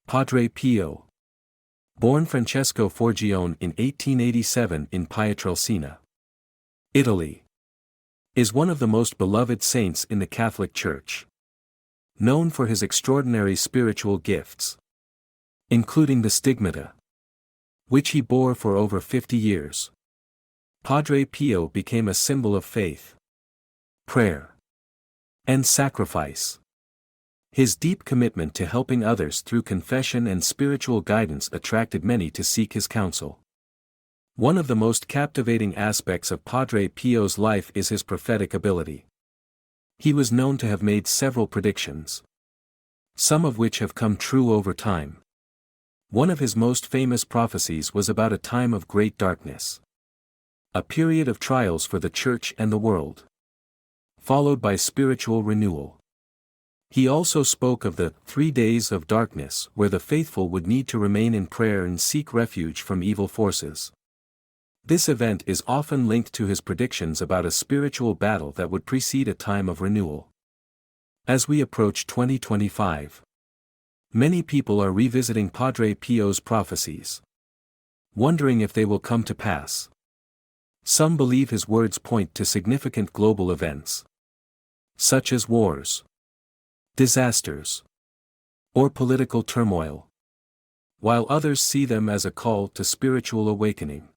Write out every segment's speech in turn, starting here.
Padre Pio. Born Francesco Forgione in 1887 in Pietrelcina, Italy. Is one of the most beloved saints in the Catholic Church. Known for his extraordinary spiritual gifts, including the stigmata, which he bore for over 50 years. Padre Pio became a symbol of faith, prayer, and sacrifice. His deep commitment to helping others through confession and spiritual guidance attracted many to seek his counsel. One of the most captivating aspects of Padre Pio's life is his prophetic ability. He was known to have made several predictions, some of which have come true over time. One of his most famous prophecies was about a time of great darkness, a period of trials for the Church and the world, followed by spiritual renewal. He also spoke of the 3 days of darkness where the faithful would need to remain in prayer and seek refuge from evil forces. This event is often linked to his predictions about a spiritual battle that would precede a time of renewal. As we approach 2025, many people are revisiting Padre Pio's prophecies, wondering if they will come to pass. Some believe his words point to significant global events, such as wars, disasters, or political turmoil, while others see them as a call to spiritual awakening.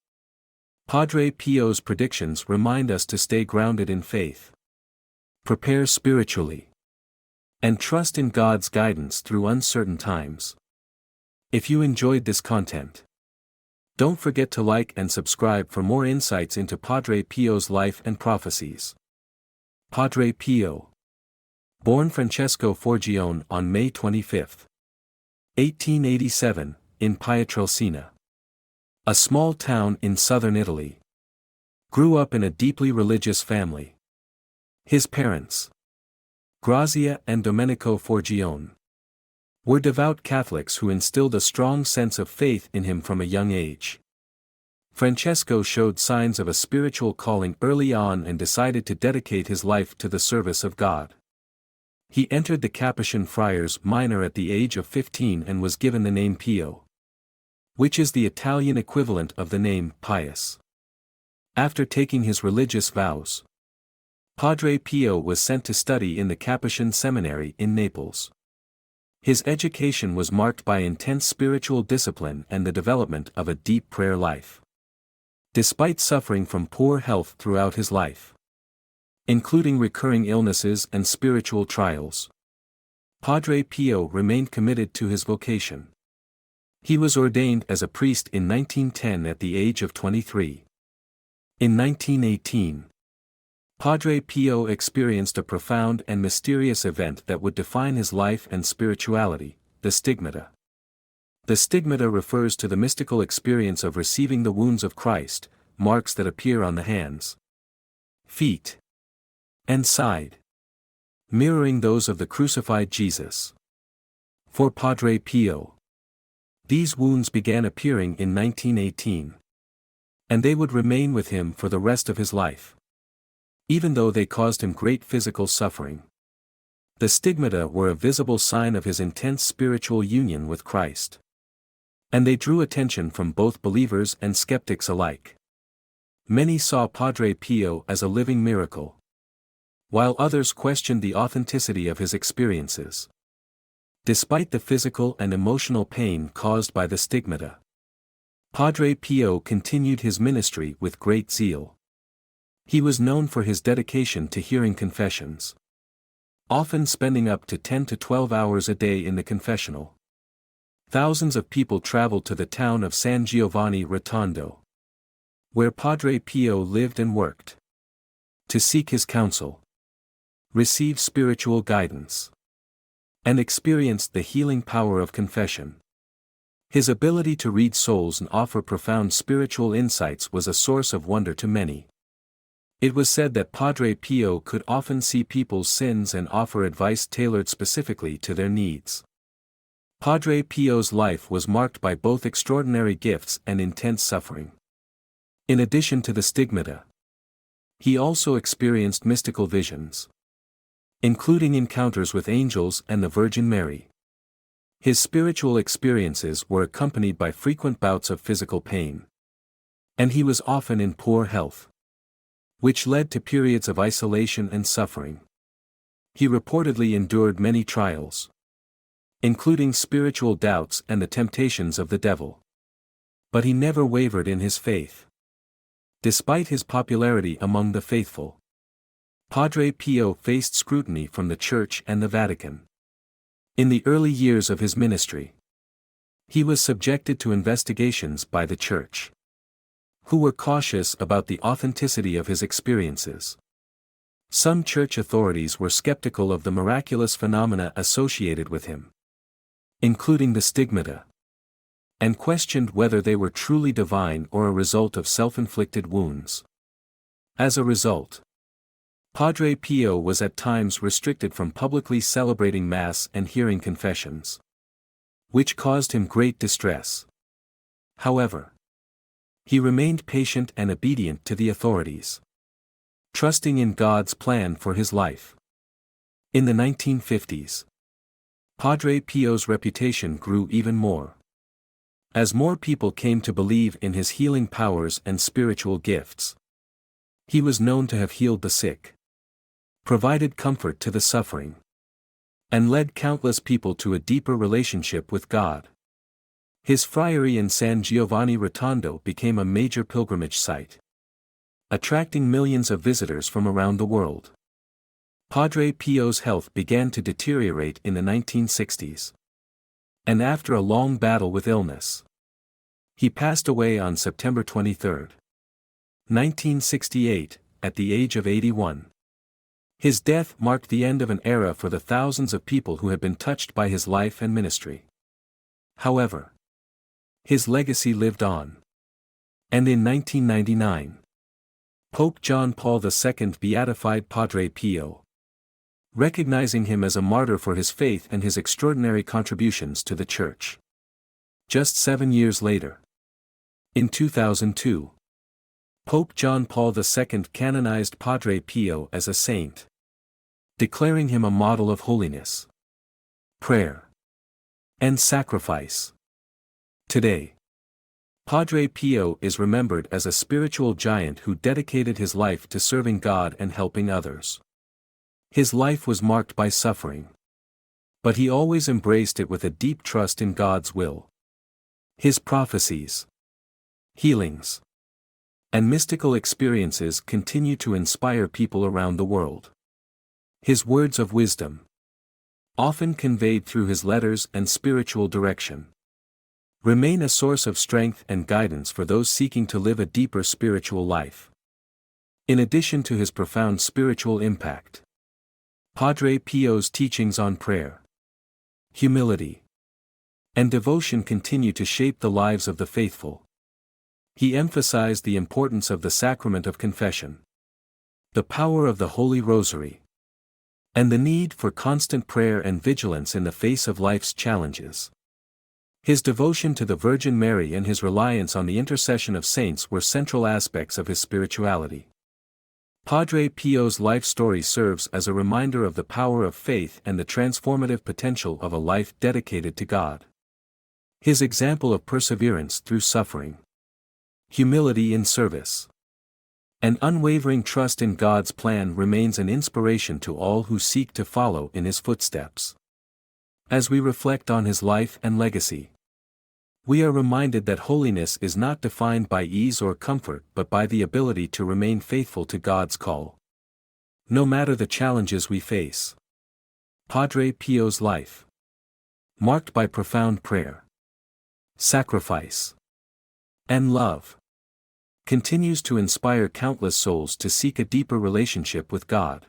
Padre Pio's predictions remind us to stay grounded in faith, prepare spiritually, and trust in God's guidance through uncertain times. If you enjoyed this content, don't forget to like and subscribe for more insights into Padre Pio's life and prophecies. Padre Pio. Born Francesco Forgione on May 25, 1887, in Pietrelcina, a small town in southern Italy. Grew up in a deeply religious family. His parents, Grazia and Domenico Forgione, were devout Catholics who instilled a strong sense of faith in him from a young age. Francesco showed signs of a spiritual calling early on and decided to dedicate his life to the service of God. He entered the Capuchin Friars Minor at the age of 15 and was given the name Pio, which is the Italian equivalent of the name Pius. After taking his religious vows, Padre Pio was sent to study in the Capuchin Seminary in Naples. His education was marked by intense spiritual discipline and the development of a deep prayer life. Despite suffering from poor health throughout his life, including recurring illnesses and spiritual trials, Padre Pio remained committed to his vocation. He was ordained as a priest in 1910 at the age of 23. In 1918, Padre Pio experienced a profound and mysterious event that would define his life and spirituality, the stigmata. The stigmata refers to the mystical experience of receiving the wounds of Christ, marks that appear on the hands, feet, and side, mirroring those of the crucified Jesus. For Padre Pio, these wounds began appearing in 1918. And they would remain with him for the rest of his life, even though they caused him great physical suffering. The stigmata were a visible sign of his intense spiritual union with Christ, and they drew attention from both believers and skeptics alike. Many saw Padre Pio as a living miracle, while others questioned the authenticity of his experiences. Despite the physical and emotional pain caused by the stigmata, Padre Pio continued his ministry with great zeal. He was known for his dedication to hearing confessions, often spending up to 10 to 12 hours a day in the confessional. Thousands of people traveled to the town of San Giovanni Rotondo, where Padre Pio lived and worked, to seek his counsel, receive spiritual guidance, and experience the healing power of confession. His ability to read souls and offer profound spiritual insights was a source of wonder to many. It was said that Padre Pio could often see people's sins and offer advice tailored specifically to their needs. Padre Pio's life was marked by both extraordinary gifts and intense suffering. In addition to the stigmata, he also experienced mystical visions, including encounters with angels and the Virgin Mary. His spiritual experiences were accompanied by frequent bouts of physical pain. And he was often in poor health, which led to periods of isolation and suffering. He reportedly endured many trials, including spiritual doubts and the temptations of the devil. But he never wavered in his faith. Despite his popularity among the faithful, Padre Pio faced scrutiny from the Church and the Vatican. In the early years of his ministry, he was subjected to investigations by the Church, who were cautious about the authenticity of his experiences. Some Church authorities were skeptical of the miraculous phenomena associated with him, including the stigmata, and questioned whether they were truly divine or a result of self-inflicted wounds. As a result, Padre Pio was at times restricted from publicly celebrating Mass and hearing confessions, which caused him great distress. However, he remained patient and obedient to the authorities, trusting in God's plan for his life. In the 1950s, Padre Pio's reputation grew even more. As more people came to believe in his healing powers and spiritual gifts, he was known to have healed the sick, provided comfort to the suffering, and led countless people to a deeper relationship with God. His friary in San Giovanni Rotondo became a major pilgrimage site, attracting millions of visitors from around the world. Padre Pio's health began to deteriorate in the 1960s, and after a long battle with illness, he passed away on September 23, 1968, at the age of 81. His death marked the end of an era for the thousands of people who had been touched by his life and ministry. However, his legacy lived on. And in 1999, Pope John Paul II beatified Padre Pio, recognizing him as a martyr for his faith and his extraordinary contributions to the Church. Just 7 years later, in 2002, Pope John Paul II canonized Padre Pio as a saint, declaring him a model of holiness, prayer, and sacrifice. Today, Padre Pio is remembered as a spiritual giant who dedicated his life to serving God and helping others. His life was marked by suffering, but he always embraced it with a deep trust in God's will. His prophecies, healings, and mystical experiences continue to inspire people around the world. His words of wisdom, often conveyed through his letters and spiritual direction, remain a source of strength and guidance for those seeking to live a deeper spiritual life. In addition to his profound spiritual impact, Padre Pio's teachings on prayer, humility, and devotion continue to shape the lives of the faithful. He emphasized the importance of the sacrament of confession, the power of the Holy Rosary, and the need for constant prayer and vigilance in the face of life's challenges. His devotion to the Virgin Mary and his reliance on the intercession of saints were central aspects of his spirituality. Padre Pio's life story serves as a reminder of the power of faith and the transformative potential of a life dedicated to God. His example of perseverance through suffering, humility in service, and unwavering trust in God's plan remains an inspiration to all who seek to follow in his footsteps. As we reflect on his life and legacy, we are reminded that holiness is not defined by ease or comfort but by the ability to remain faithful to God's call. No matter the challenges we face, Padre Pio's life, marked by profound prayer, sacrifice, and love, continues to inspire countless souls to seek a deeper relationship with God.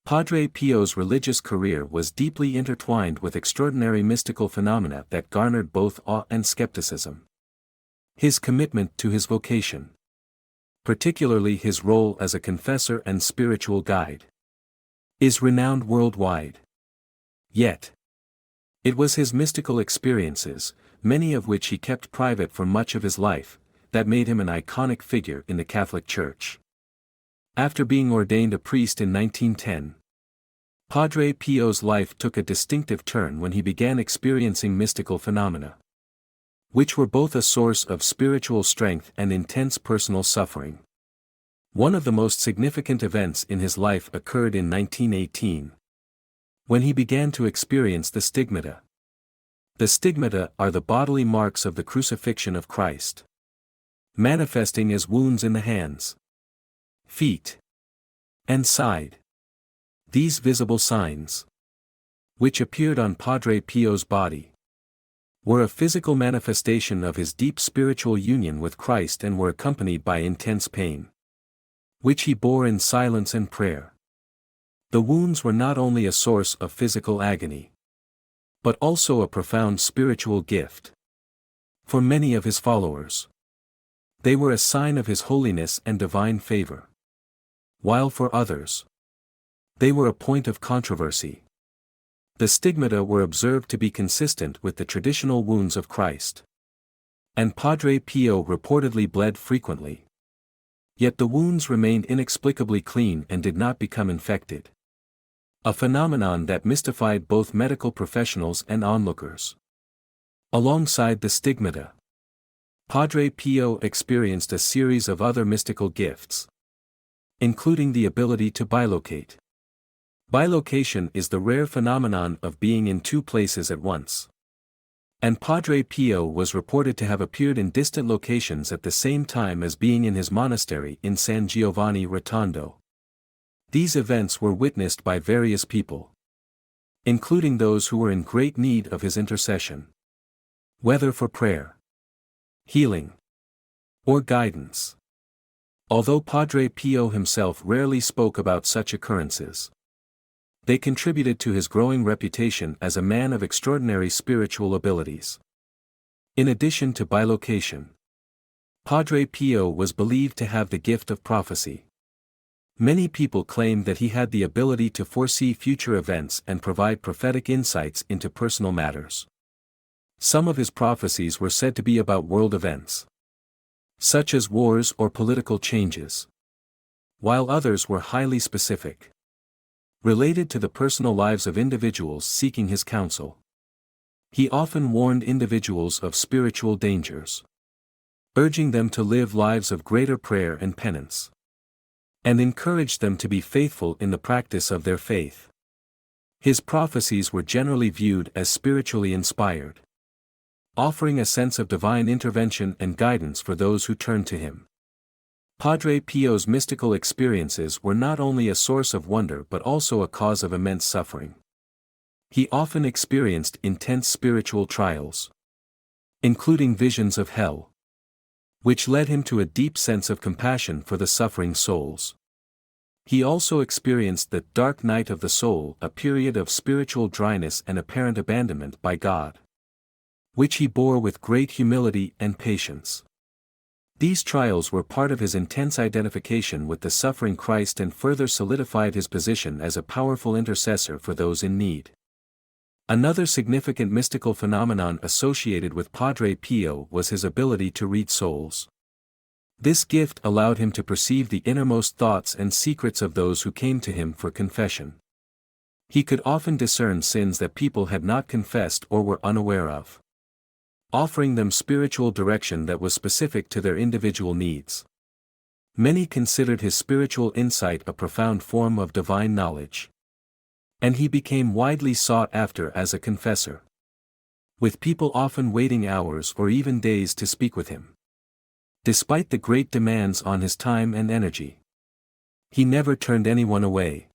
Padre Pio's religious career was deeply intertwined with extraordinary mystical phenomena that garnered both awe and skepticism. His commitment to his vocation, particularly his role as a confessor and spiritual guide, is renowned worldwide. Yet, it was his mystical experiences, many of which he kept private for much of his life, that made him an iconic figure in the Catholic Church. After being ordained a priest in 1910, Padre Pio's life took a distinctive turn when he began experiencing mystical phenomena, which were both a source of spiritual strength and intense personal suffering. One of the most significant events in his life occurred in 1918, when he began to experience the stigmata. The stigmata are the bodily marks of the crucifixion of Christ, manifesting as wounds in the hands, feet, and side. These visible signs, which appeared on Padre Pio's body, were a physical manifestation of his deep spiritual union with Christ and were accompanied by intense pain, which he bore in silence and prayer. The wounds were not only a source of physical agony, but also a profound spiritual gift. For many of his followers, they were a sign of his holiness and divine favor, while for others, they were a point of controversy. The stigmata were observed to be consistent with the traditional wounds of Christ, and Padre Pio reportedly bled frequently. Yet the wounds remained inexplicably clean and did not become infected, a phenomenon that mystified both medical professionals and onlookers. Alongside the stigmata, Padre Pio experienced a series of other mystical gifts, including the ability to bilocate. Bilocation is the rare phenomenon of being in two places at once, and Padre Pio was reported to have appeared in distant locations at the same time as being in his monastery in San Giovanni Rotondo. These events were witnessed by various people, including those who were in great need of his intercession, whether for prayer, healing, or guidance. Although Padre Pio himself rarely spoke about such occurrences, they contributed to his growing reputation as a man of extraordinary spiritual abilities. In addition to bilocation, Padre Pio was believed to have the gift of prophecy. Many people claimed that he had the ability to foresee future events and provide prophetic insights into personal matters. Some of his prophecies were said to be about world events, such as wars or political changes, while others were highly specific, related to the personal lives of individuals seeking his counsel. He often warned individuals of spiritual dangers, urging them to live lives of greater prayer and penance, and encouraged them to be faithful in the practice of their faith. His prophecies were generally viewed as spiritually inspired, offering a sense of divine intervention and guidance for those who turned to him. Padre Pio's mystical experiences were not only a source of wonder but also a cause of immense suffering. He often experienced intense spiritual trials, including visions of hell, which led him to a deep sense of compassion for the suffering souls. He also experienced the dark night of the soul, a period of spiritual dryness and apparent abandonment by God, which he bore with great humility and patience. These trials were part of his intense identification with the suffering Christ and further solidified his position as a powerful intercessor for those in need. Another significant mystical phenomenon associated with Padre Pio was his ability to read souls. This gift allowed him to perceive the innermost thoughts and secrets of those who came to him for confession. He could often discern sins that people had not confessed or were unaware of, offering them spiritual direction that was specific to their individual needs. Many considered his spiritual insight a profound form of divine knowledge, and he became widely sought after as a confessor, with people often waiting hours or even days to speak with him. Despite the great demands on his time and energy, he never turned anyone away,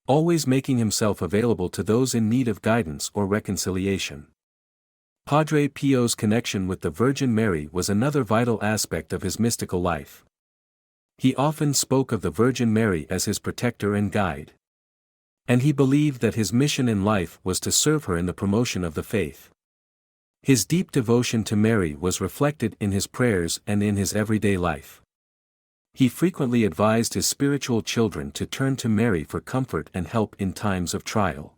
always making himself available to those in need of guidance or reconciliation. Padre Pio's connection with the Virgin Mary was another vital aspect of his mystical life. He often spoke of the Virgin Mary as his protector and guide, and he believed that his mission in life was to serve her in the promotion of the faith. His deep devotion to Mary was reflected in his prayers and in his everyday life. He frequently advised his spiritual children to turn to Mary for comfort and help in times of trial.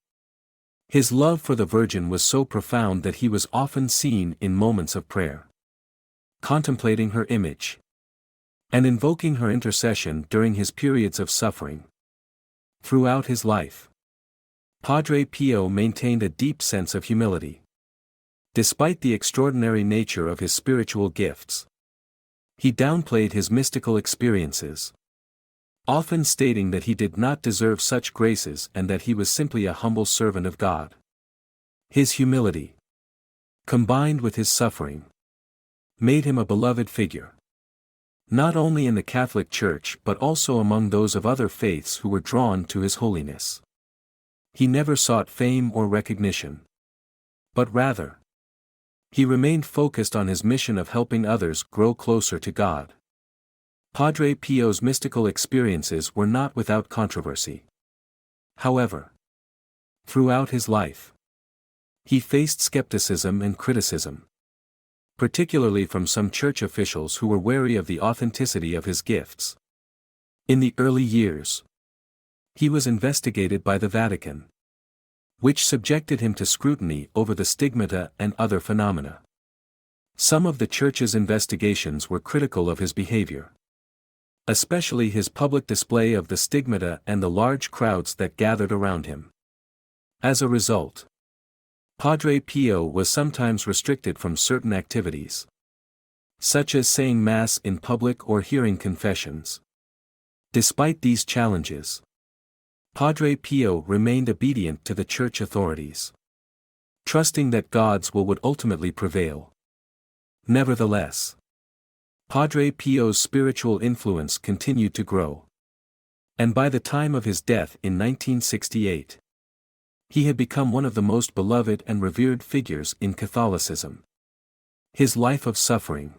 His love for the Virgin was so profound that he was often seen in moments of prayer, contemplating her image, and invoking her intercession during his periods of suffering. Throughout his life, Padre Pio maintained a deep sense of humility. Despite the extraordinary nature of his spiritual gifts, he downplayed his mystical experiences, often stating that he did not deserve such graces and that he was simply a humble servant of God. His humility, combined with his suffering, made him a beloved figure, not only in the Catholic Church but also among those of other faiths who were drawn to his holiness. He never sought fame or recognition, but rather, he remained focused on his mission of helping others grow closer to God. Padre Pio's mystical experiences were not without controversy. However, throughout his life, he faced skepticism and criticism, particularly from some church officials who were wary of the authenticity of his gifts. In the early years, he was investigated by the Vatican, which subjected him to scrutiny over the stigmata and other phenomena. Some of the Church's investigations were critical of his behavior, especially his public display of the stigmata and the large crowds that gathered around him. As a result, Padre Pio was sometimes restricted from certain activities, such as saying Mass in public or hearing confessions. Despite these challenges, Padre Pio remained obedient to the Church authorities, trusting that God's will would ultimately prevail. Nevertheless, Padre Pio's spiritual influence continued to grow, and by the time of his death in 1968, he had become one of the most beloved and revered figures in Catholicism. His life of suffering,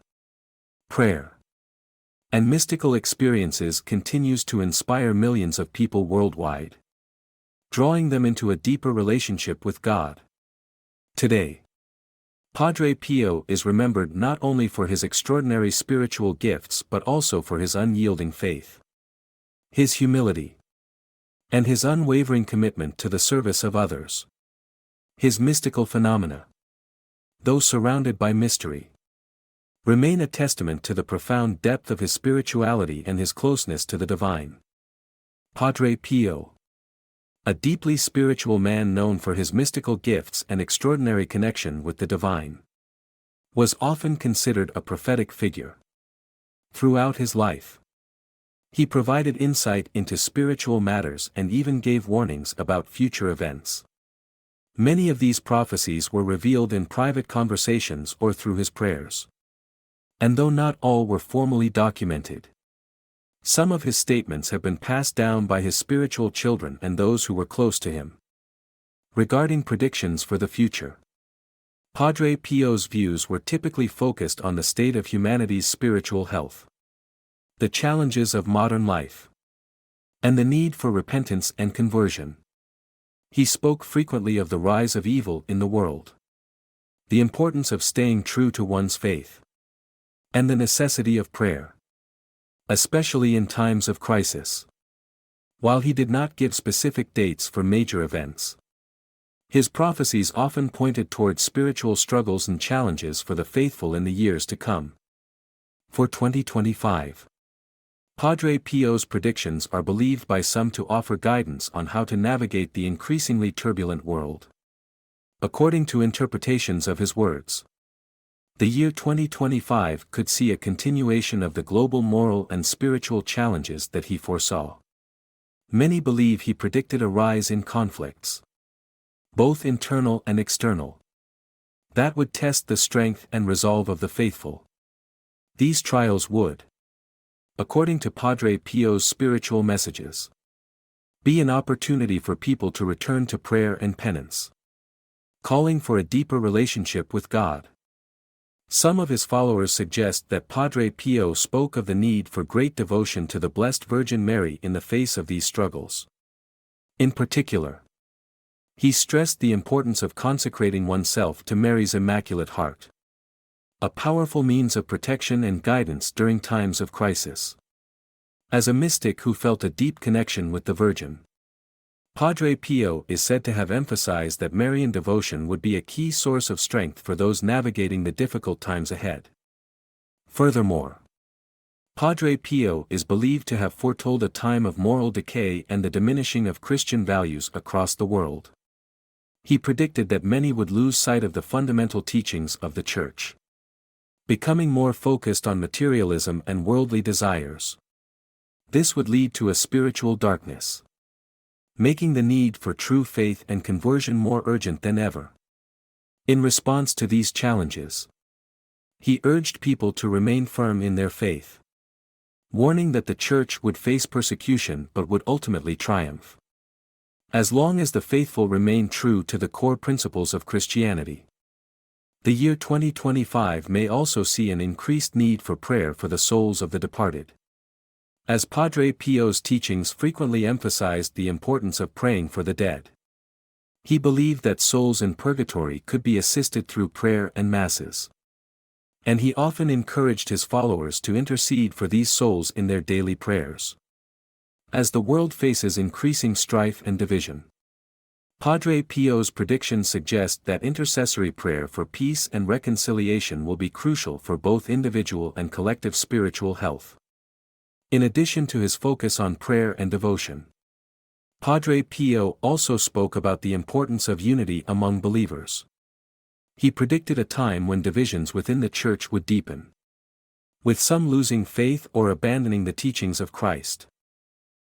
prayer, and mystical experiences continues to inspire millions of people worldwide, drawing them into a deeper relationship with God. Today, Padre Pio is remembered not only for his extraordinary spiritual gifts but also for his unyielding faith, his humility, and his unwavering commitment to the service of others. His mystical phenomena, though surrounded by mystery, remain a testament to the profound depth of his spirituality and his closeness to the divine. Padre Pio, a deeply spiritual man known for his mystical gifts and extraordinary connection with the divine, was often considered a prophetic figure. Throughout his life, he provided insight into spiritual matters and even gave warnings about future events. Many of these prophecies were revealed in private conversations or through his prayers. And though not all were formally documented, some of his statements have been passed down by his spiritual children and those who were close to him. Regarding predictions for the future, Padre Pio's views were typically focused on the state of humanity's spiritual health, the challenges of modern life, and the need for repentance and conversion. He spoke frequently of the rise of evil in the world, the importance of staying true to one's faith, and the necessity of prayer, especially in times of crisis. While he did not give specific dates for major events, his prophecies often pointed towards spiritual struggles and challenges for the faithful in the years to come. For 2025, Padre Pio's predictions are believed by some to offer guidance on how to navigate the increasingly turbulent world. According to interpretations of his words, the year 2025 could see a continuation of the global moral and spiritual challenges that he foresaw. Many believe he predicted a rise in conflicts, both internal and external, that would test the strength and resolve of the faithful. These trials would, according to Padre Pio's spiritual messages, be an opportunity for people to return to prayer and penance, calling for a deeper relationship with God. Some of his followers suggest that Padre Pio spoke of the need for great devotion to the Blessed Virgin Mary in the face of these struggles. In particular, he stressed the importance of consecrating oneself to Mary's Immaculate Heart, a powerful means of protection and guidance during times of crisis. As a mystic who felt a deep connection with the Virgin, Padre Pio is said to have emphasized that Marian devotion would be a key source of strength for those navigating the difficult times ahead. Furthermore, Padre Pio is believed to have foretold a time of moral decay and the diminishing of Christian values across the world. He predicted that many would lose sight of the fundamental teachings of the Church, becoming more focused on materialism and worldly desires. This would lead to a spiritual darkness, making the need for true faith and conversion more urgent than ever. In response to these challenges, he urged people to remain firm in their faith, warning that the Church would face persecution but would ultimately triumph, as long as the faithful remain true to the core principles of Christianity. The year 2025 may also see an increased need for prayer for the souls of the departed, as Padre Pio's teachings frequently emphasized the importance of praying for the dead. He believed that souls in purgatory could be assisted through prayer and masses, and he often encouraged his followers to intercede for these souls in their daily prayers. As the world faces increasing strife and division, Padre Pio's predictions suggest that intercessory prayer for peace and reconciliation will be crucial for both individual and collective spiritual health. In addition to his focus on prayer and devotion, Padre Pio also spoke about the importance of unity among believers. He predicted a time when divisions within the Church would deepen, with some losing faith or abandoning the teachings of Christ.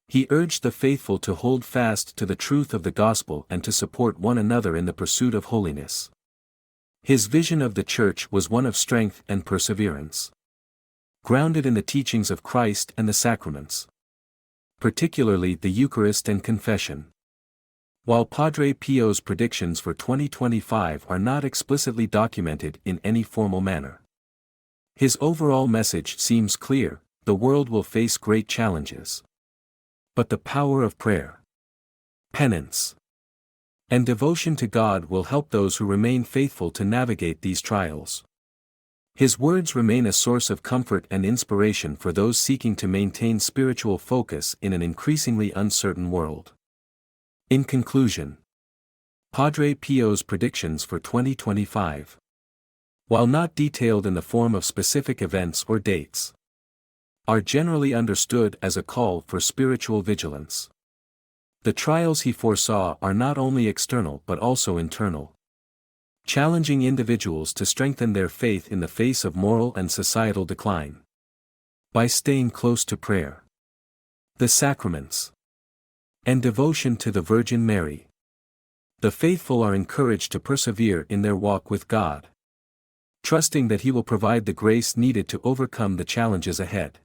He urged the faithful to hold fast to the truth of the gospel and to support one another in the pursuit of holiness. His vision of the Church was one of strength and perseverance, grounded in the teachings of Christ and the sacraments, particularly the Eucharist and confession. While Padre Pio's predictions for 2025 are not explicitly documented in any formal manner, his overall message seems clear: the world will face great challenges, but the power of prayer, penance, and devotion to God will help those who remain faithful to navigate these trials. His words remain a source of comfort and inspiration for those seeking to maintain spiritual focus in an increasingly uncertain world. In conclusion, Padre Pio's predictions for 2025, while not detailed in the form of specific events or dates, are generally understood as a call for spiritual vigilance. The trials he foresaw are not only external but also internal, challenging individuals to strengthen their faith in the face of moral and societal decline. By staying close to prayer, the sacraments, and devotion to the Virgin Mary, the faithful are encouraged to persevere in their walk with God, trusting that He will provide the grace needed to overcome the challenges ahead.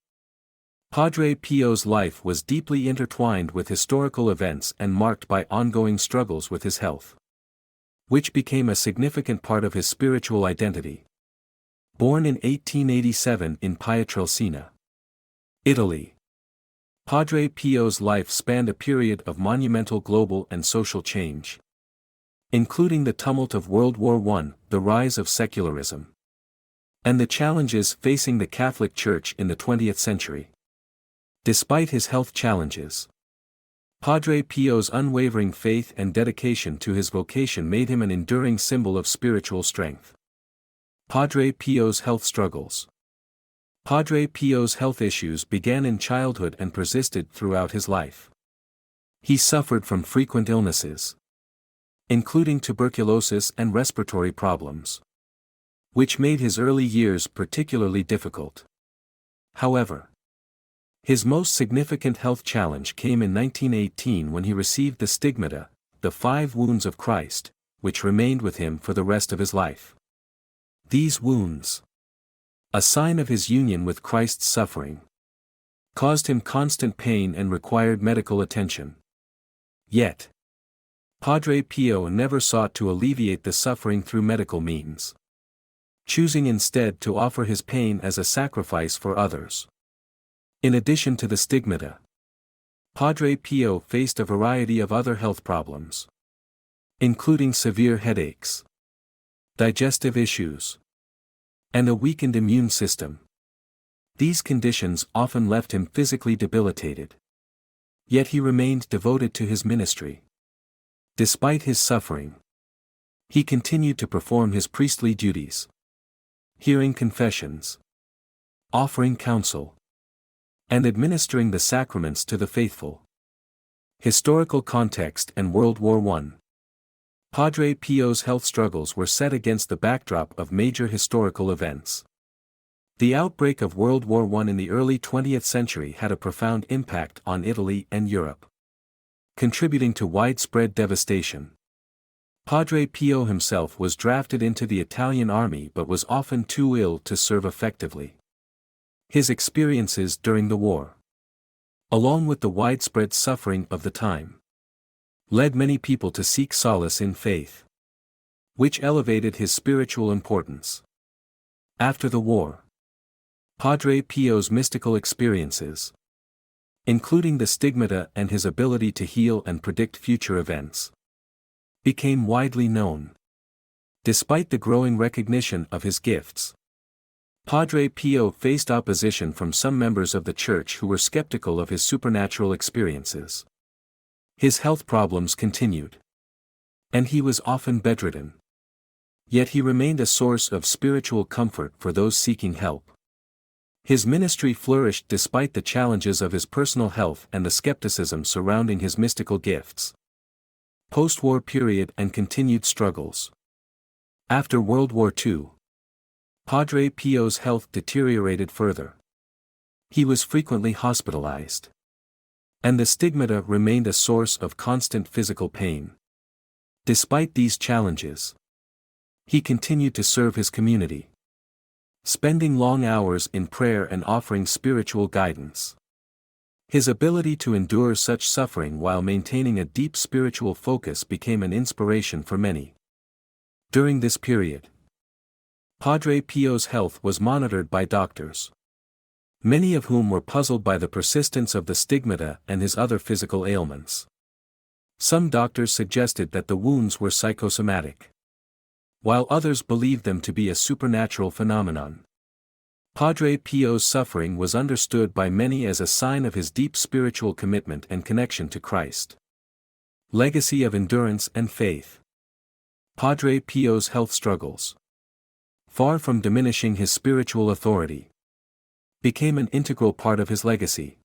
Padre Pio's life was deeply intertwined with historical events and marked by ongoing struggles with his health, which became a significant part of his spiritual identity. Born in 1887 in Pietrelcina, Italy, Padre Pio's life spanned a period of monumental global and social change, including the tumult of World War I, the rise of secularism, and the challenges facing the Catholic Church in the 20th century. Despite his health challenges, Padre Pio's unwavering faith and dedication to his vocation made him an enduring symbol of spiritual strength. Padre Pio's health struggles. Padre Pio's health issues began in childhood and persisted throughout his life. He suffered from frequent illnesses, including tuberculosis and respiratory problems, which made his early years particularly difficult. However, his most significant health challenge came in 1918 when he received the stigmata, the 5 wounds of Christ, which remained with him for the rest of his life. These wounds, a sign of his union with Christ's suffering, caused him constant pain and required medical attention. Yet, Padre Pio never sought to alleviate the suffering through medical means, choosing instead to offer his pain as a sacrifice for others. In addition to the stigmata, Padre Pio faced a variety of other health problems, including severe headaches, digestive issues, and a weakened immune system. These conditions often left him physically debilitated. Yet he remained devoted to his ministry. Despite his suffering, he continued to perform his priestly duties, hearing confessions, offering counsel, and administering the sacraments to the faithful. Historical context and World War I. Padre Pio's health struggles were set against the backdrop of major historical events. The outbreak of World War I in the early 20th century had a profound impact on Italy and Europe, contributing to widespread devastation. Padre Pio himself was drafted into the Italian army but was often too ill to serve effectively. His experiences during the war, along with the widespread suffering of the time, led many people to seek solace in faith, which elevated his spiritual importance. After the war, Padre Pio's mystical experiences, including the stigmata and his ability to heal and predict future events, became widely known. Despite the growing recognition of his gifts, Padre Pio faced opposition from some members of the Church who were skeptical of his supernatural experiences. His health problems continued, and he was often bedridden. Yet he remained a source of spiritual comfort for those seeking help. His ministry flourished despite the challenges of his personal health and the skepticism surrounding his mystical gifts. Post-war period and continued struggles. After World War II, Padre Pio's health deteriorated further. He was frequently hospitalized, and the stigmata remained a source of constant physical pain. Despite these challenges, he continued to serve his community, spending long hours in prayer and offering spiritual guidance. His ability to endure such suffering while maintaining a deep spiritual focus became an inspiration for many. During this period, Padre Pio's health was monitored by doctors, many of whom were puzzled by the persistence of the stigmata and his other physical ailments. Some doctors suggested that the wounds were psychosomatic, while others believed them to be a supernatural phenomenon. Padre Pio's suffering was understood by many as a sign of his deep spiritual commitment and connection to Christ. Legacy of endurance and faith. Padre Pio's health struggles, far from diminishing his spiritual authority, became an integral part of his legacy.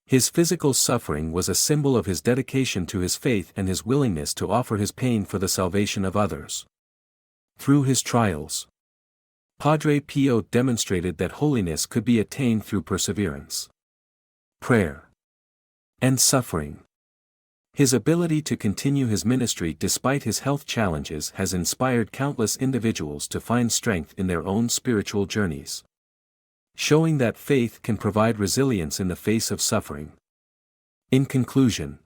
His physical suffering was a symbol of his dedication to his faith and his willingness to offer his pain for the salvation of others. Through his trials, Padre Pio demonstrated that holiness could be attained through perseverance, prayer, and suffering. His ability to continue his ministry despite his health challenges has inspired countless individuals to find strength in their own spiritual journeys, showing that faith can provide resilience in the face of suffering. In conclusion,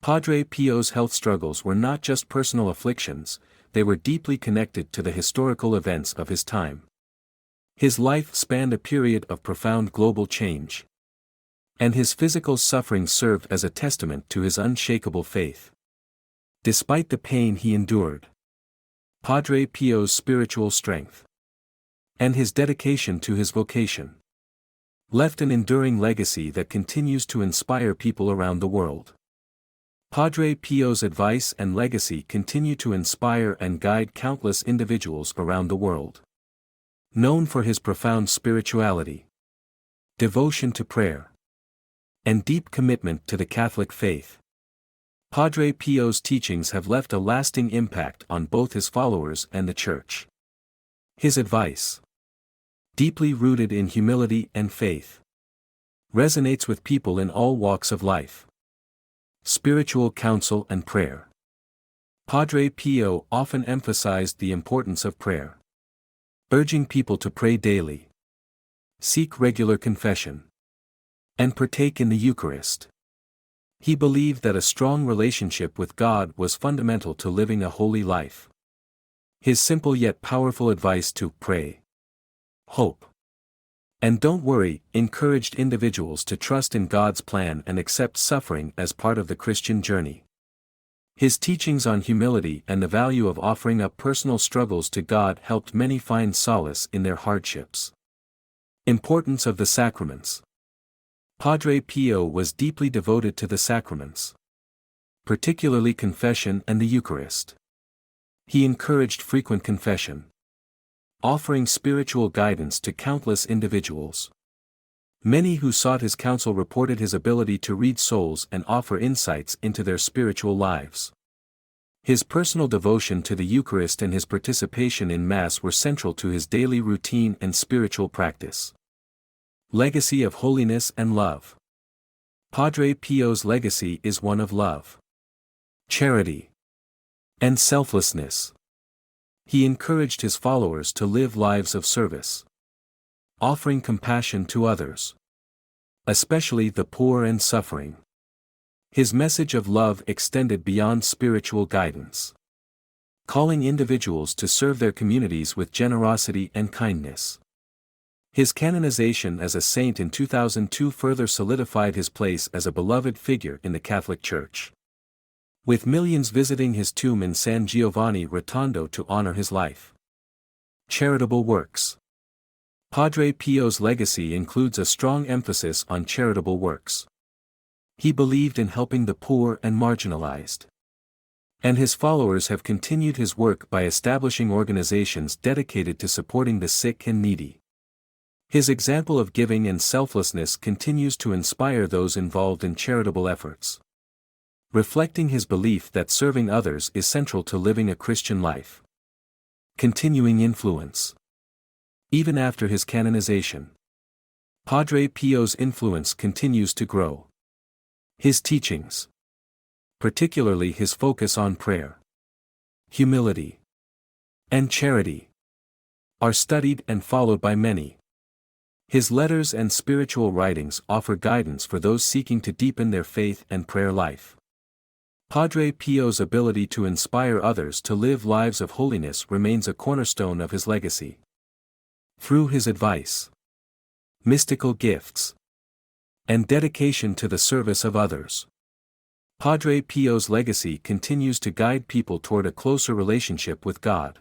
Padre Pio's health struggles were not just personal afflictions, they were deeply connected to the historical events of his time. His life spanned a period of profound global change, and his physical suffering served as a testament to his unshakable faith. Despite the pain he endured, Padre Pio's spiritual strength and his dedication to his vocation left an enduring legacy that continues to inspire people around the world. Padre Pio's advice and legacy continue to inspire and guide countless individuals around the world. Known for his profound spirituality, devotion to prayer, and deep commitment to the Catholic faith, Padre Pio's teachings have left a lasting impact on both his followers and the Church. His advice, deeply rooted in humility and faith, resonates with people in all walks of life. Spiritual counsel and prayer. Padre Pio often emphasized the importance of prayer, urging people to pray daily, seek regular confession, and partake in the Eucharist. He believed that a strong relationship with God was fundamental to living a holy life. His simple yet powerful advice to pray, hope, and don't worry encouraged individuals to trust in God's plan and accept suffering as part of the Christian journey. His teachings on humility and the value of offering up personal struggles to God helped many find solace in their hardships. Importance of the sacraments. Padre Pio was deeply devoted to the sacraments, particularly confession and the Eucharist. He encouraged frequent confession, offering spiritual guidance to countless individuals. Many who sought his counsel reported his ability to read souls and offer insights into their spiritual lives. His personal devotion to the Eucharist and his participation in Mass were central to his daily routine and spiritual practice. Legacy of holiness and love. Padre Pio's legacy is one of love, charity, and selflessness. He encouraged his followers to live lives of service, offering compassion to others, especially the poor and suffering. His message of love extended beyond spiritual guidance, calling individuals to serve their communities with generosity and kindness. His canonization as a saint in 2002 further solidified his place as a beloved figure in the Catholic Church, with millions visiting his tomb in San Giovanni Rotondo to honor his life. Charitable works. Padre Pio's legacy includes a strong emphasis on charitable works. He believed in helping the poor and marginalized, and his followers have continued his work by establishing organizations dedicated to supporting the sick and needy. His example of giving and selflessness continues to inspire those involved in charitable efforts, reflecting his belief that serving others is central to living a Christian life. Continuing influence. Even after his canonization, Padre Pio's influence continues to grow. His teachings, particularly his focus on prayer, humility, and charity, are studied and followed by many. His letters and spiritual writings offer guidance for those seeking to deepen their faith and prayer life. Padre Pio's ability to inspire others to live lives of holiness remains a cornerstone of his legacy. Through his advice, mystical gifts, and dedication to the service of others, Padre Pio's legacy continues to guide people toward a closer relationship with God.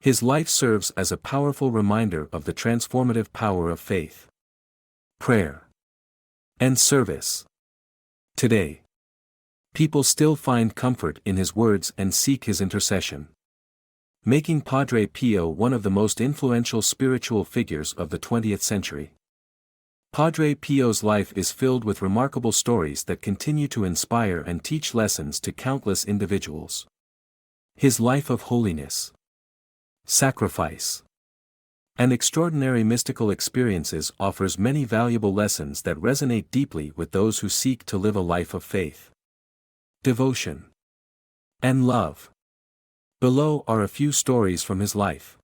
His life serves as a powerful reminder of the transformative power of faith, prayer, and service. Today, people still find comfort in his words and seek his intercession, making Padre Pio one of the most influential spiritual figures of the 20th century. Padre Pio's life is filled with remarkable stories that continue to inspire and teach lessons to countless individuals. His life of holiness, sacrifice, and extraordinary mystical experiences offers many valuable lessons that resonate deeply with those who seek to live a life of faith, devotion, and love. Below are a few stories from his life,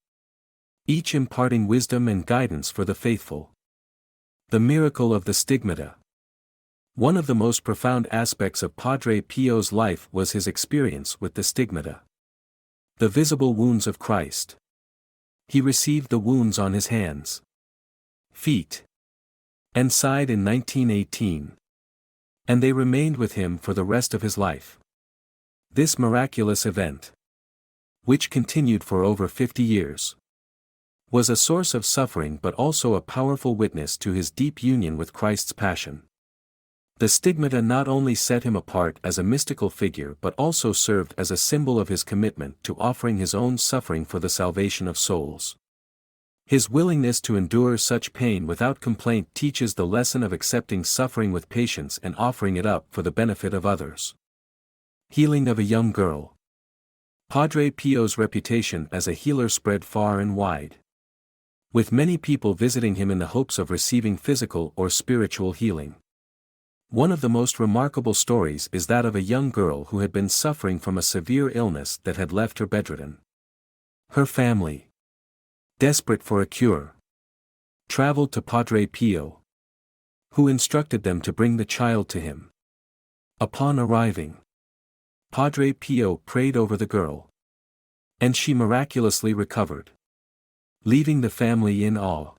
each imparting wisdom and guidance for the faithful. The miracle of the stigmata. One of the most profound aspects of Padre Pio's life was his experience with the stigmata, the visible wounds of Christ. He received the wounds on his hands, feet, and side in 1918, and they remained with him for the rest of his life. This miraculous event, which continued for over 50 years, was a source of suffering but also a powerful witness to his deep union with Christ's passion. The stigmata not only set him apart as a mystical figure but also served as a symbol of his commitment to offering his own suffering for the salvation of souls. His willingness to endure such pain without complaint teaches the lesson of accepting suffering with patience and offering it up for the benefit of others. Healing of a young girl. Padre Pio's reputation as a healer spread far and wide, with many people visiting him in the hopes of receiving physical or spiritual healing. One of the most remarkable stories is that of a young girl who had been suffering from a severe illness that had left her bedridden. Her family, desperate for a cure, traveled to Padre Pio, who instructed them to bring the child to him. Upon arriving, Padre Pio prayed over the girl, and she miraculously recovered, leaving the family in awe.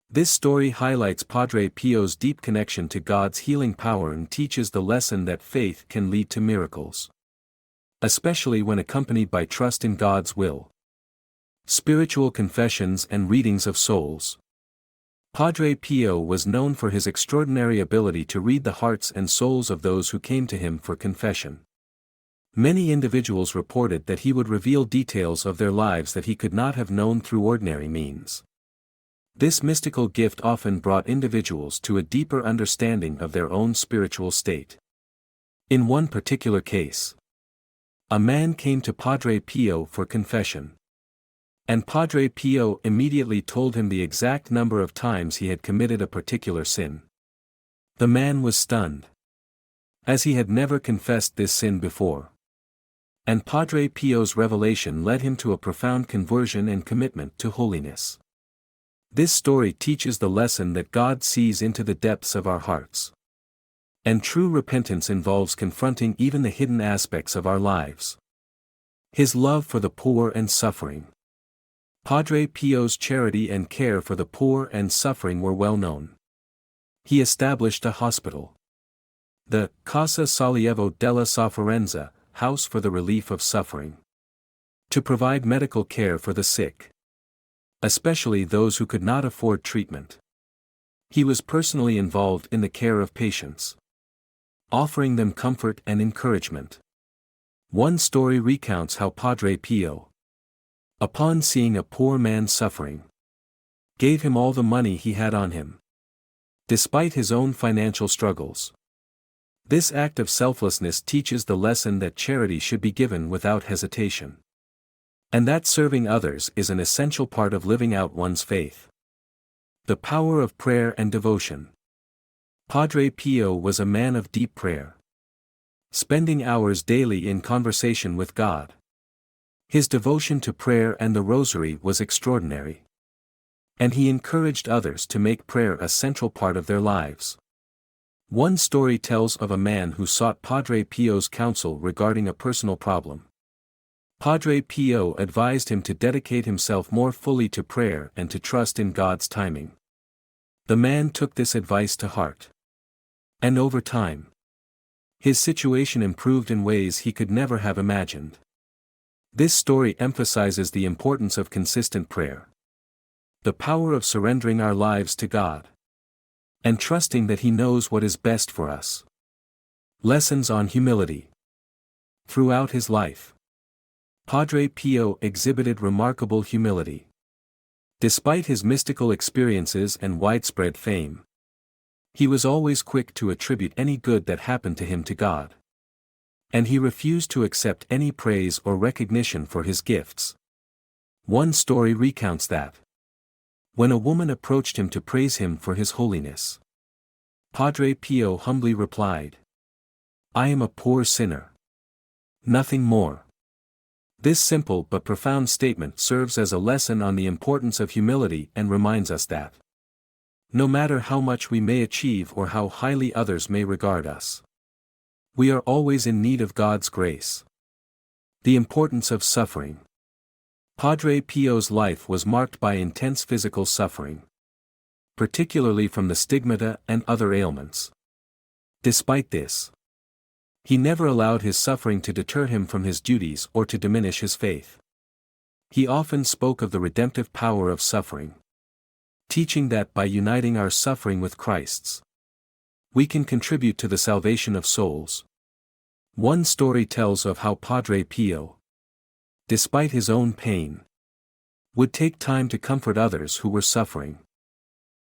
This story highlights Padre Pio's deep connection to God's healing power and teaches the lesson that faith can lead to miracles, especially when accompanied by trust in God's will. Spiritual confessions and readings of souls. Padre Pio was known for his extraordinary ability to read the hearts and souls of those who came to him for confession. Many individuals reported that he would reveal details of their lives that he could not have known through ordinary means. This mystical gift often brought individuals to a deeper understanding of their own spiritual state. In one particular case, a man came to Padre Pio for confession. And Padre Pio immediately told him the exact number of times he had committed a particular sin. The man was stunned, as he had never confessed this sin before. And Padre Pio's revelation led him to a profound conversion and commitment to holiness. This story teaches the lesson that God sees into the depths of our hearts. And true repentance involves confronting even the hidden aspects of our lives. His love for the poor and suffering. Padre Pio's charity and care for the poor and suffering were well known. He established a hospital, the Casa Sollievo della Sofferenza, House for the Relief of Suffering, to provide medical care for the sick, especially those who could not afford treatment. He was personally involved in the care of patients, offering them comfort and encouragement. One story recounts how Padre Pio, upon seeing a poor man suffering, gave him all the money he had on him, despite his own financial struggles. This act of selflessness teaches the lesson that charity should be given without hesitation, and that serving others is an essential part of living out one's faith. The power of prayer and devotion. Padre Pio was a man of deep prayer, spending hours daily in conversation with God. His devotion to prayer and the rosary was extraordinary, and he encouraged others to make prayer a central part of their lives. One story tells of a man who sought Padre Pio's counsel regarding a personal problem. Padre Pio advised him to dedicate himself more fully to prayer and to trust in God's timing. The man took this advice to heart, and over time, his situation improved in ways he could never have imagined. This story emphasizes the importance of consistent prayer, the power of surrendering our lives to God, and trusting that He knows what is best for us. Lessons on humility. Throughout his life, Padre Pio exhibited remarkable humility. Despite his mystical experiences and widespread fame, he was always quick to attribute any good that happened to him to God. And he refused to accept any praise or recognition for his gifts. One story recounts that, when a woman approached him to praise him for his holiness, Padre Pio humbly replied, "I am a poor sinner. Nothing more." This simple but profound statement serves as a lesson on the importance of humility and reminds us that, no matter how much we may achieve or how highly others may regard us, we are always in need of God's grace. The importance of suffering. Padre Pio's life was marked by intense physical suffering, particularly from the stigmata and other ailments. Despite this, he never allowed his suffering to deter him from his duties or to diminish his faith. He often spoke of the redemptive power of suffering, teaching that by uniting our suffering with Christ's, we can contribute to the salvation of souls. One story tells of how Padre Pio, despite his own pain, would take time to comfort others who were suffering,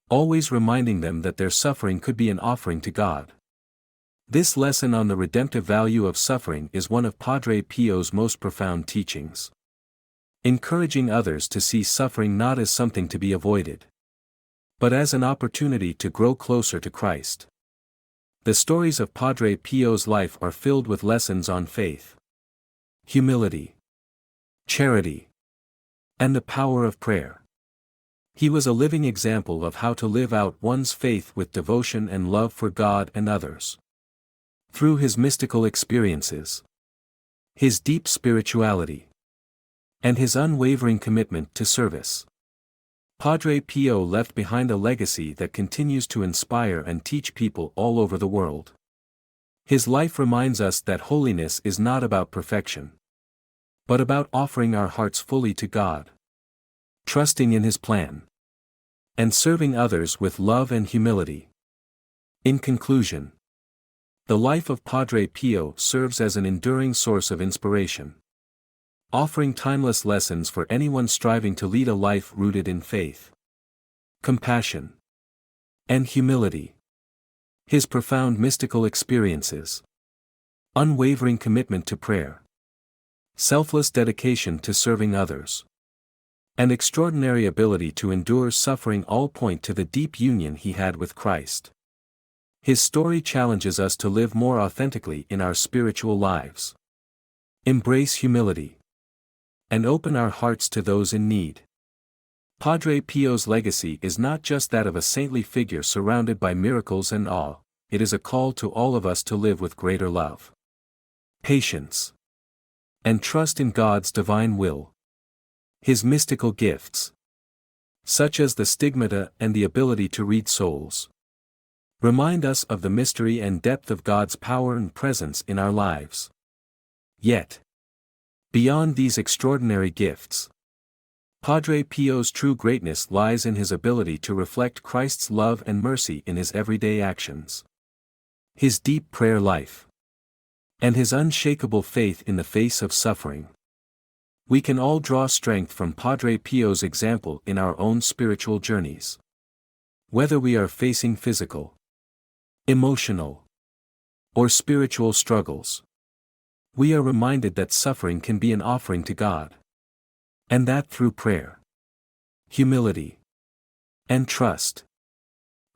always reminding them that their suffering could be an offering to God. This lesson on the redemptive value of suffering is one of Padre Pio's most profound teachings, encouraging others to see suffering not as something to be avoided, but as an opportunity to grow closer to Christ. The stories of Padre Pio's life are filled with lessons on faith, humility, charity, and the power of prayer. He was a living example of how to live out one's faith with devotion and love for God and others. Through his mystical experiences, his deep spirituality, and his unwavering commitment to service, Padre Pio left behind a legacy that continues to inspire and teach people all over the world. His life reminds us that holiness is not about perfection, but about offering our hearts fully to God, trusting in His plan, and serving others with love and humility. In conclusion, the life of Padre Pio serves as an enduring source of inspiration, offering timeless lessons for anyone striving to lead a life rooted in faith. compassion, and humility. His profound mystical experiences, unwavering commitment to prayer, selfless dedication to serving others, and extraordinary ability to endure suffering all point to the deep union he had with Christ. His story challenges us to live more authentically in our spiritual lives, embrace humility, and open our hearts to those in need. Padre Pio's legacy is not just that of a saintly figure surrounded by miracles and awe, it is a call to all of us to live with greater love, patience, and trust in God's divine will. His mystical gifts, such as the stigmata and the ability to read souls, remind us of the mystery and depth of God's power and presence in our lives. Yet, beyond these extraordinary gifts, Padre Pio's true greatness lies in his ability to reflect Christ's love and mercy in his everyday actions. His deep prayer life, and his unshakable faith in the face of suffering. We can all draw strength from Padre Pio's example in our own spiritual journeys. Whether we are facing physical, emotional, or spiritual struggles, we are reminded that suffering can be an offering to God. And that through prayer, humility, and trust,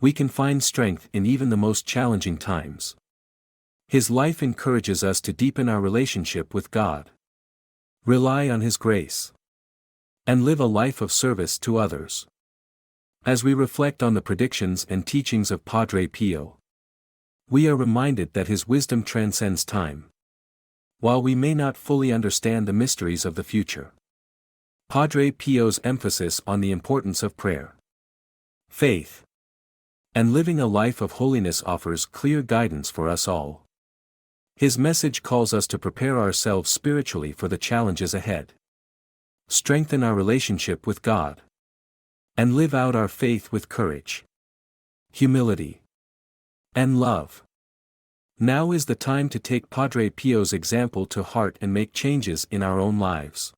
we can find strength in even the most challenging times. His life encourages us to deepen our relationship with God, rely on His grace, and live a life of service to others. As we reflect on the predictions and teachings of Padre Pio, we are reminded that his wisdom transcends time. While we may not fully understand the mysteries of the future, Padre Pio's emphasis on the importance of prayer, faith, and living a life of holiness offers clear guidance for us all. His message calls us to prepare ourselves spiritually for the challenges ahead, strengthen our relationship with God, and live out our faith with courage, humility, and love. Now is the time to take Padre Pio's example to heart and make changes in our own lives.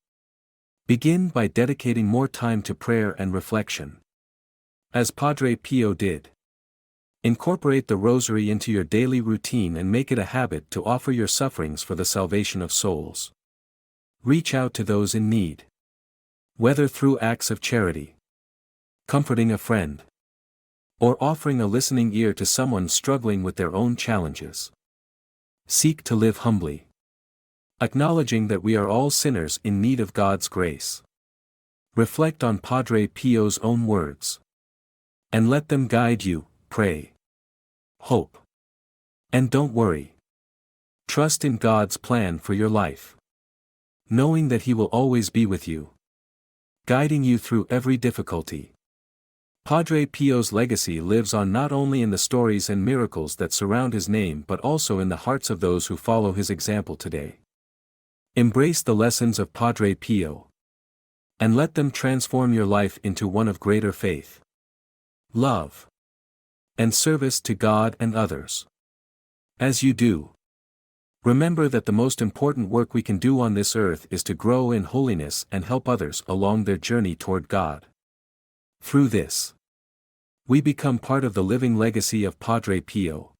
Begin by dedicating more time to prayer and reflection, as Padre Pio did. Incorporate the rosary into your daily routine and make it a habit to offer your sufferings for the salvation of souls. Reach out to those in need, whether through acts of charity, comforting a friend, or offering a listening ear to someone struggling with their own challenges. Seek to live humbly, acknowledging that we are all sinners in need of God's grace. Reflect on Padre Pio's own words, and let them guide you. Pray, hope, and don't worry. Trust in God's plan for your life, knowing that He will always be with you, guiding you through every difficulty. Padre Pio's legacy lives on not only in the stories and miracles that surround his name but also in the hearts of those who follow his example today. Embrace the lessons of Padre Pio, and let them transform your life into one of greater faith, love, and service to God and others. As you do, remember that the most important work we can do on this earth is to grow in holiness and help others along their journey toward God. Through this, we become part of the living legacy of Padre Pio,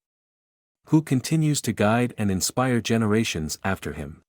who continues to guide and inspire generations after him.